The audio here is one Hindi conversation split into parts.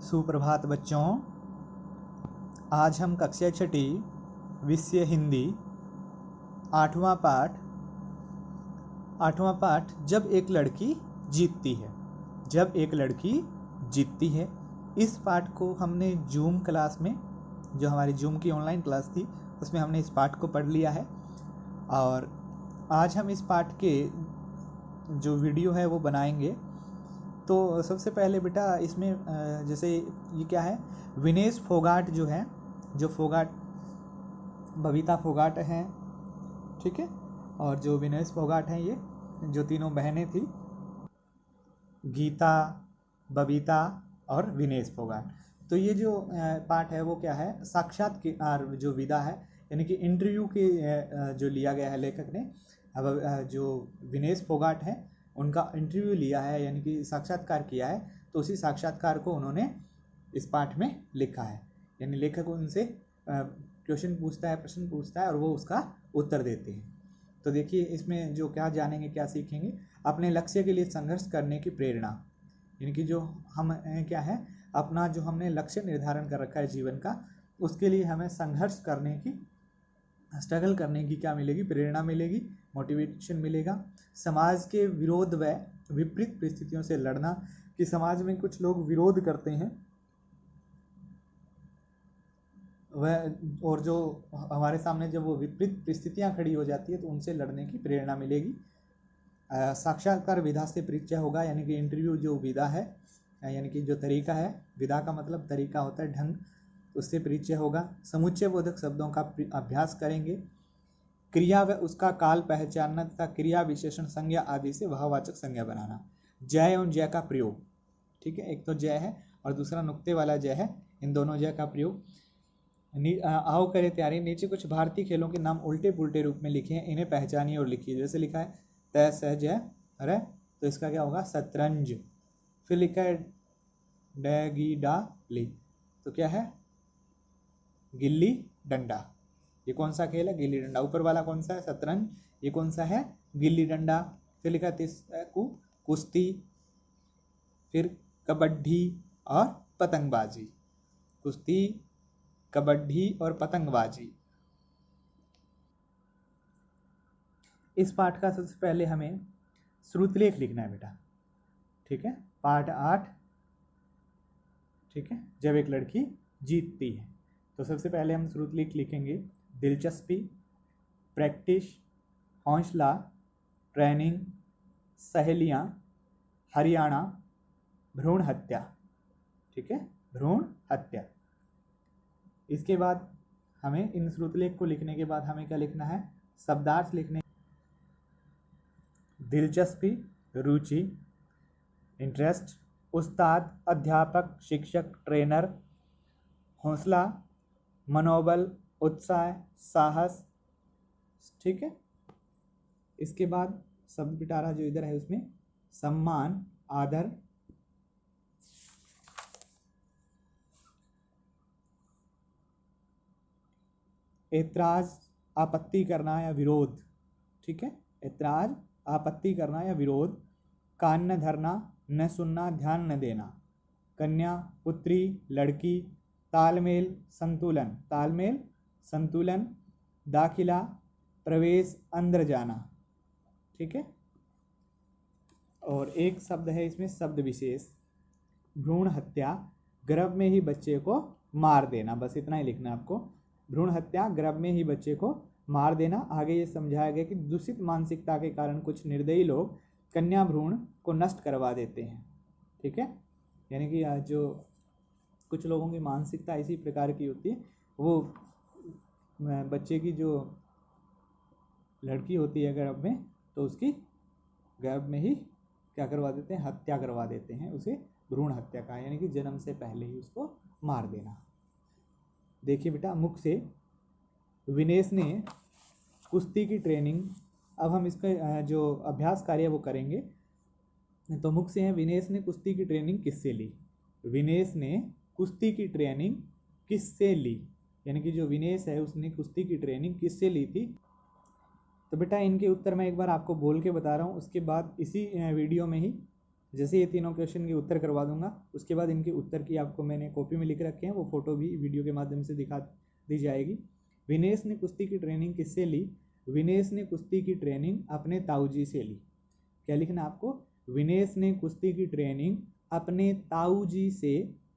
सुप्रभात बच्चों। आज हम कक्षा छठी विषय हिंदी आठवां पाठ जब एक लड़की जीतती है। जब एक लड़की जीतती है, इस पाठ को हमने जूम क्लास में, जो हमारी जूम की ऑनलाइन क्लास थी, उसमें हमने इस पाठ को पढ़ लिया है। और आज हम इस पाठ के जो वीडियो है वो बनाएंगे। तो सबसे पहले बेटा इसमें जैसे ये क्या है, विनेश फोगाट जो है, जो फोगाट बबीता फोगाट हैं, ठीक है। और जो विनेश फोगाट हैं, ये जो तीनों बहनें थी, गीता, बबीता और विनेश फोगाट। तो ये जो पाठ है वो क्या है, साक्षात्कार जो विदा है, यानी कि इंटरव्यू के जो लिया गया है लेखक ने। अब जो विनेश फोगाट है उनका इंटरव्यू लिया है, यानी कि साक्षात्कार किया है। तो उसी साक्षात्कार को उन्होंने इस पाठ में लिखा है। यानी लेखक उनसे क्वेश्चन पूछता है, प्रश्न पूछता है और वो उसका उत्तर देते हैं। तो देखिए इसमें जो क्या जानेंगे, क्या सीखेंगे, अपने लक्ष्य के लिए संघर्ष करने की प्रेरणा। यानी कि जो हम क्या है, अपना जो हमने लक्ष्य निर्धारण कर रखा है जीवन का, उसके लिए हमें संघर्ष करने की, स्ट्रगल करने की क्या मिलेगी, प्रेरणा मिलेगी, मोटिवेशन मिलेगा। समाज के विरोध व विपरीत परिस्थितियों से लड़ना, कि समाज में कुछ लोग विरोध करते हैं वह, और जो हमारे सामने जब वो विपरीत परिस्थितियां खड़ी हो जाती है तो उनसे लड़ने की प्रेरणा मिलेगी। साक्षात्कार विधा से परिचय होगा, यानी कि इंटरव्यू जो विधा है, यानी कि जो तरीका है, विधा का मतलब तरीका होता है, ढंग, उससे परिचय होगा। समुच्चय बोधक शब्दों का अभ्यास करेंगे। क्रिया व उसका काल पहचानना तथा क्रिया विशेषण संज्ञा आदि से भाववाचक संज्ञा बनाना। जय और जय का प्रयोग, ठीक है, एक तो जय है और दूसरा नुक्ते वाला जय है, इन दोनों जय का प्रयोग। आओ करे तैयारी। नीचे कुछ भारतीय खेलों के नाम उल्टे पुल्टे रूप में लिखे हैं, इन्हें पहचानिए और लिखिए। जैसे लिखा है तय सह जय, अरे तो इसका क्या होगा, शतरंज। फिर लिखा है डैगी डा ली, तो क्या है, गिल्ली डंडा। ये कौन सा खेल है, गिल्ली डंडा। ऊपर वाला कौन सा है, शतरंज, ये कौन सा है, गिल्ली डंडा। फिर लिखा है कुश्ती, फिर कबड्डी और पतंगबाजी। कुश्ती, कबड्डी और पतंगबाजी। इस पाठ का सबसे पहले हमें श्रुतलेख लिखना है बेटा, ठीक है। पाठ 8, ठीक है, जब एक लड़की जीतती है। तो सबसे पहले हम श्रुतलेख लिखेंगे। दिलचस्पी, प्रैक्टिस, हौसला, ट्रेनिंग, सहेलियां, हरियाणा, भ्रूण हत्या, ठीक है, भ्रूण हत्या। इसके बाद हमें इन श्रुतलेख को लिखने के बाद हमें क्या लिखना है, शब्दार्थ लिखने। दिलचस्पी, रुचि, इंटरेस्ट, उस्ताद, अध्यापक, शिक्षक, ट्रेनर, हौसला, मनोबल, उत्साह, साहस, ठीक है। इसके बाद शब्द पिटारा जो इधर है उसमें सम्मान, आदर, ऐतराज, आपत्ति करना या विरोध, ठीक है, ऐतराज, आपत्ति करना या विरोध। कान न धरना, न सुनना, ध्यान न देना। कन्या, पुत्री, लड़की। तालमेल, संतुलन, तालमेल, संतुलन। दाखिला, प्रवेश, अंदर जाना, ठीक है। और एक शब्द है इसमें शब्द विशेष, भ्रूण हत्या, गर्भ में ही बच्चे को मार देना। बस इतना ही लिखना आपको, भ्रूण हत्या, गर्भ में ही बच्चे को मार देना। आगे ये समझाया गया कि दूषित मानसिकता के कारण कुछ निर्दयी लोग कन्या भ्रूण को नष्ट करवा देते हैं, ठीक है। यानी कि जो कुछ लोगों की मानसिकता इसी प्रकार की होती है, वो बच्चे की जो लड़की होती है गर्भ में, तो उसकी गर्भ में ही क्या करवा देते हैं, हत्या करवा देते हैं, उसे भ्रूण हत्या का, यानी कि जन्म से पहले ही उसको मार देना। देखिए बेटा, मुख से विनेश ने कुश्ती की ट्रेनिंग, अब हम इसका जो अभ्यास कार्य वो करेंगे। तो मुख से है, विनेश ने कुश्ती की ट्रेनिंग किससे ली। विनेश ने कुश्ती की ट्रेनिंग किससे ली, यानी कि जो विनेश है उसने कुश्ती की ट्रेनिंग किससे ली थी। तो बेटा इनके उत्तर मैं एक बार आपको बोल के बता रहा हूँ, उसके बाद इसी वीडियो में ही जैसे ये तीनों क्वेश्चन के उत्तर करवा दूंगा, उसके बाद इनके उत्तर की आपको मैंने कॉपी में लिख रखे हैं, वो फोटो भी वीडियो के माध्यम से दिखा दी जाएगी। विनेश ने कुश्ती की ट्रेनिंग किससे ली? विनेश ने कुश्ती की ट्रेनिंग अपने ताऊजी से ली। क्या लिखना आपको? विनेश ने कुश्ती की ट्रेनिंग अपने ताऊजी से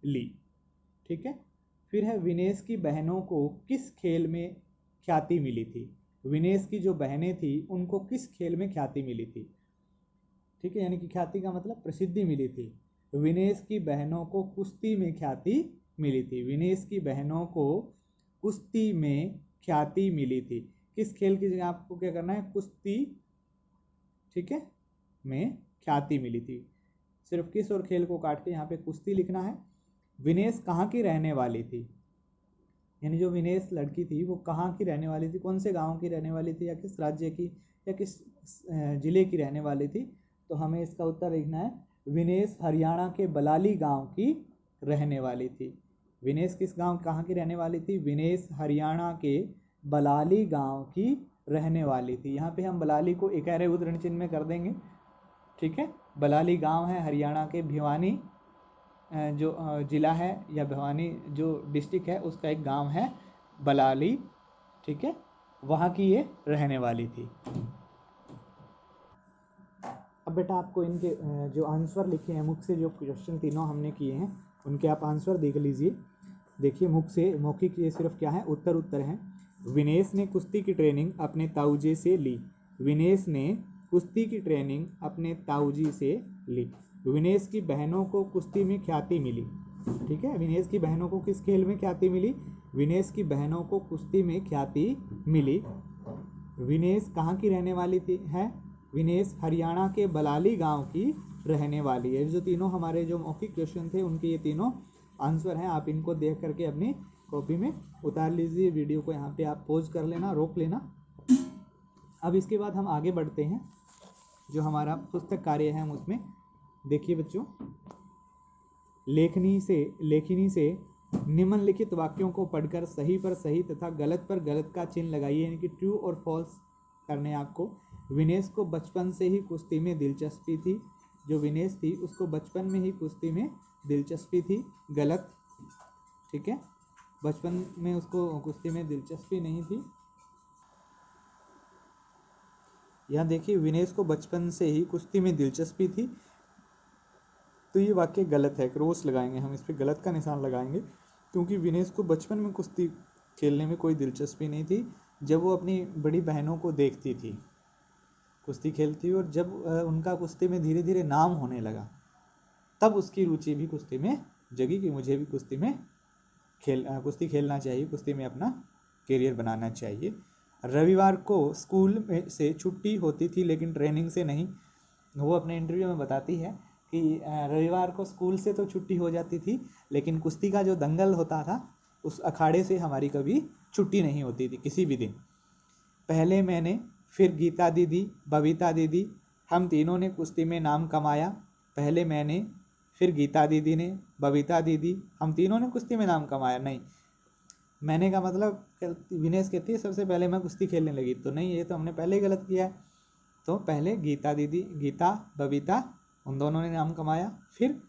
ली। ठीक है। फिर है विनेश की बहनों को किस खेल में ख्याति मिली थी? विनेश की जो बहनें थी उनको किस खेल में ख्याति मिली थी? ठीक है, यानी कि ख्याति का मतलब प्रसिद्धि मिली थी। विनेश की बहनों को कुश्ती में ख्याति मिली थी। विनेश की बहनों को कुश्ती में ख्याति मिली थी। किस खेल की जगह आपको क्या करना है? कुश्ती, ठीक है, में ख्याति मिली थी। सिर्फ किस और खेल को काट के यहाँ पे कुश्ती लिखना है। विनेश कहाँ की रहने वाली थी? यानी जो विनेश लड़की थी वो कहाँ की रहने वाली थी? कौन से गांव की रहने वाली थी, या किस राज्य की, या किस जिले की रहने वाली थी? तो हमें इसका उत्तर लिखना है विनेश हरियाणा के बलाली गांव की रहने वाली थी। विनेश किस गांव, कहाँ की रहने वाली थी? विनेश हरियाणा के बलाली गांव की रहने वाली थी। यहाँ पे हम बलाली को इकारे उद्धरण चिन्ह में कर देंगे। ठीक है, बलाली गांव है हरियाणा के भिवानी जो ज़िला है, या भिवानी जो डिस्ट्रिक्ट है उसका एक गांव है बलाली। ठीक है, वहाँ की ये रहने वाली थी। अब बेटा आपको इनके जो आंसर लिखे हैं मुख से, जो क्वेश्चन तीनों हमने किए हैं उनके आप आंसर देख लीजिए। देखिए मुख से, मौखिक ये सिर्फ क्या है, उत्तर हैं। विनेश ने कुश्ती की ट्रेनिंग अपने ताऊजी से ली। विनेश ने कुश्ती की ट्रेनिंग अपने ताऊजी से ली। विनेश की बहनों को कुश्ती में ख्याति मिली। ठीक है, विनेश की बहनों को किस खेल में ख्याति मिली? विनेश की बहनों को कुश्ती में ख्याति मिली। विनेश कहाँ की रहने वाली थी है? विनेश हरियाणा के बलाली गांव की रहने वाली है। जो तीनों हमारे जो मौखिक क्वेश्चन थे उनके ये तीनों आंसर हैं। आप इनको देख करके अपनी कॉपी में उतार लीजिए। वीडियो को यहाँ पे आप पॉज कर लेना, रोक लेना। अब इसके बाद हम आगे बढ़ते हैं, जो हमारा पुस्तक कार्य है हम उसमें देखिए बच्चों, लेखनी से निम्नलिखित वाक्यों को पढ़कर सही पर सही तथा गलत पर गलत का चिन्ह लगाइए, यानी कि ट्रू और फॉल्स करने आपको। विनेश को बचपन से ही कुश्ती में दिलचस्पी थी। जो विनेश थी उसको बचपन में ही कुश्ती में दिलचस्पी थी, गलत। ठीक है, बचपन में उसको कुश्ती में दिलचस्पी नहीं थी। यहाँ देखिए विनेश को बचपन से ही कुश्ती में दिलचस्पी थी, तो ये वाक्य गलत है। क्रॉस लगाएंगे हम, इस पर गलत का निशान लगाएंगे, क्योंकि विनेश को बचपन में कुश्ती खेलने में कोई दिलचस्पी नहीं थी। जब वो अपनी बड़ी बहनों को देखती थी कुश्ती खेलती, और जब उनका कुश्ती में धीरे धीरे नाम होने लगा, तब उसकी रुचि भी कुश्ती में जगी कि मुझे भी कुश्ती में कुश्ती खेलना चाहिए, कुश्ती में अपना करियर बनाना चाहिए। रविवार को स्कूल में से छुट्टी होती थी लेकिन ट्रेनिंग से नहीं। वो अपने इंटरव्यू में बताती है कि रविवार को स्कूल से तो छुट्टी हो जाती थी, लेकिन कुश्ती का जो दंगल होता था उस अखाड़े से हमारी कभी छुट्टी नहीं होती थी किसी भी दिन। पहले मैंने, फिर गीता दीदी, बबीता दीदी, हम तीनों ने कुश्ती में नाम कमाया। पहले मैंने, फिर गीता दीदी ने, बबीता दीदी, हम तीनों ने कुश्ती में नाम कमाया। नहीं, मैंने का मतलब विनेश कहती है सबसे पहले मैं कुश्ती खेलने लगी, तो नहीं, ये तो हमने पहले ही गलत किया है। तो पहले गीता दीदी, गीता, बबीता, उन दोनों ने नाम कमाया, फिर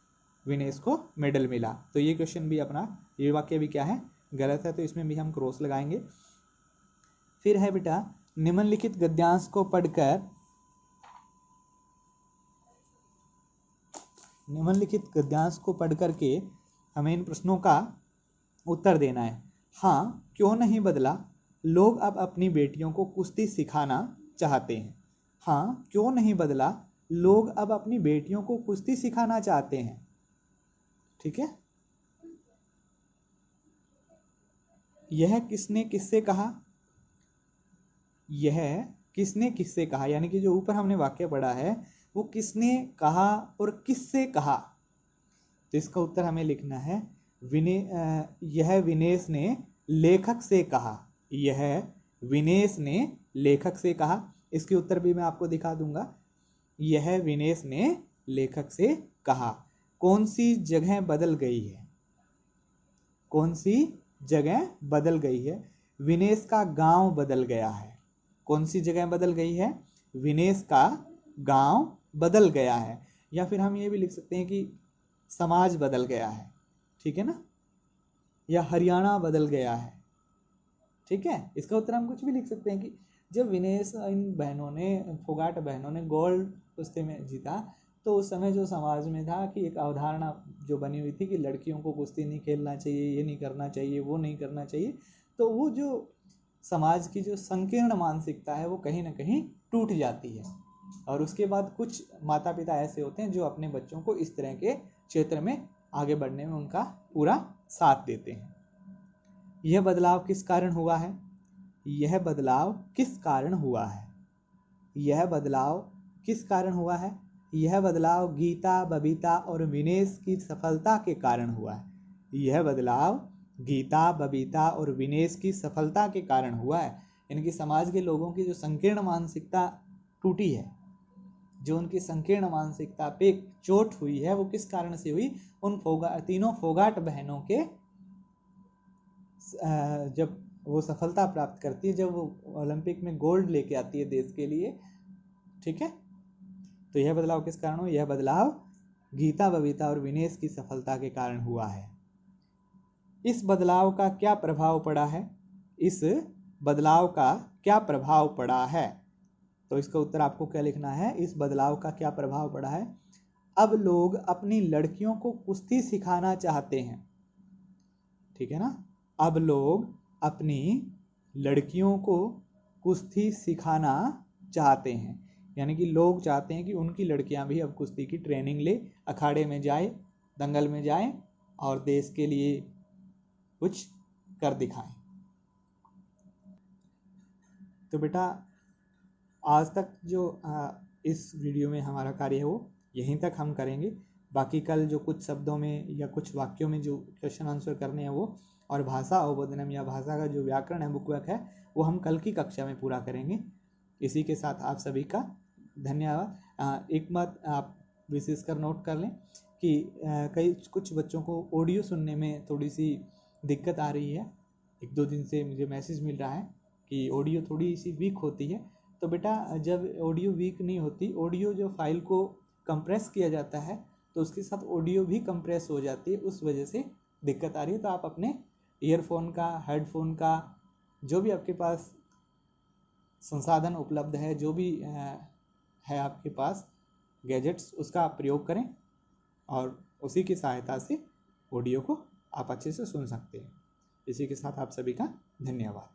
विनेश को मेडल मिला। तो ये क्वेश्चन भी अपना, ये वाक्य भी क्या है, गलत है, तो इसमें भी हम क्रॉस लगाएंगे। फिर है बेटा, निम्नलिखित गद्यांश को पढ़कर के हमें इन प्रश्नों का उत्तर देना है। हाँ, क्यों नहीं बदला? लोग अब अपनी बेटियों को कुश्ती सिखाना चाहते हैं। हाँ, क्यों नहीं बदला? लोग अब अपनी बेटियों को कुश्ती सिखाना चाहते हैं। ठीक है, यह किसने किससे कहा? यह किसने किससे कहा, यानी कि जो ऊपर हमने वाक्य पढ़ा है वो किसने कहा और किससे कहा। तो इसका उत्तर हमें लिखना है यह विनेश ने लेखक से कहा। यह विनेश ने लेखक से कहा। इसके उत्तर भी मैं आपको दिखा दूंगा। यह विनेश ने लेखक से कहा। कौन सी जगह बदल गई है? कौन सी जगह बदल गई है? विनेश का गांव बदल गया है। कौन सी जगह बदल गई है? विनेश का गांव बदल गया है। या फिर हम ये भी लिख सकते हैं कि समाज बदल गया है, ठीक है ना, या हरियाणा बदल गया है, ठीक है। इसका उत्तर हम कुछ भी लिख सकते हैं कि जब विनेश इन बहनों ने, फोगाट बहनों ने गोल्ड कुश्ती में जीता, तो उस समय जो समाज में था कि एक अवधारणा जो बनी हुई थी कि लड़कियों को कुश्ती नहीं खेलना चाहिए, ये नहीं करना चाहिए, वो नहीं करना चाहिए, तो वो जो समाज की जो संकीर्ण मानसिकता है वो कहीं ना कहीं टूट जाती है। और उसके बाद कुछ माता पिता ऐसे होते हैं जो अपने बच्चों को इस तरह के क्षेत्र में आगे बढ़ने में उनका पूरा साथ देते हैं। यह बदलाव किस कारण हुआ है? यह बदलाव किस कारण हुआ है? यह बदलाव किस कारण हुआ है? यह बदलाव गीता, बबीता और विनेश की सफलता के कारण हुआ है। यह बदलाव गीता, बबीता और विनेश की सफलता के कारण हुआ है। इनकी समाज के लोगों की जो संकीर्ण मानसिकता टूटी है, जो उनकी संकीर्ण मानसिकता पे चोट हुई है, वो किस कारण से हुई? उन तीनों फोगाट बहनों के जब वो सफलता प्राप्त करती है, जब वो ओलंपिक में गोल्ड लेके आती है देश के लिए, ठीक है। तो यह बदलाव किस कारण हुआ? यह बदलाव गीता, बबीता और विनेश की सफलता के कारण हुआ है। इस बदलाव का क्या प्रभाव पड़ा है? इस बदलाव का क्या प्रभाव पड़ा है? तो इसका उत्तर आपको क्या लिखना है? इस बदलाव का क्या प्रभाव पड़ा है? अब लोग अपनी लड़कियों को कुश्ती सिखाना चाहते हैं, ठीक है ना। अब लोग अपनी लड़कियों को कुश्ती सिखाना चाहते हैं, यानी कि लोग चाहते हैं कि उनकी लड़कियां भी अब कुश्ती की ट्रेनिंग ले, अखाड़े में जाए, दंगल में जाए और देश के लिए कुछ कर दिखाएं। तो बेटा आज तक जो इस वीडियो में हमारा कार्य है वो यहीं तक हम करेंगे। बाकी कल जो कुछ शब्दों में या कुछ वाक्यों में जो क्वेश्चन आंसर करने हैं वो, और भाषा अवबोधनम या भाषा का जो व्याकरण है, बुकवर्क है, वो हम कल की कक्षा में पूरा करेंगे। इसी के साथ आप सभी का धन्यवाद। एक बात आप विशेषकर नोट कर लें कि कुछ बच्चों को ऑडियो सुनने में थोड़ी सी दिक्कत आ रही है। 1-2 दिन से मुझे मैसेज मिल रहा है कि ऑडियो थोड़ी सी वीक होती है। तो बेटा जब ऑडियो वीक नहीं होती, ऑडियो जो फाइल को कंप्रेस किया जाता है तो उसके साथ ऑडियो भी कंप्रेस हो जाती है, उस वजह से दिक्कत आ रही है। तो आप अपने ईयरफोन का, हेडफोन का, जो भी आपके पास संसाधन उपलब्ध है, जो भी है आपके पास गैजेट्स, उसका आप प्रयोग करें और उसी की सहायता से ऑडियो को आप अच्छे से सुन सकते हैं। इसी के साथ आप सभी का धन्यवाद।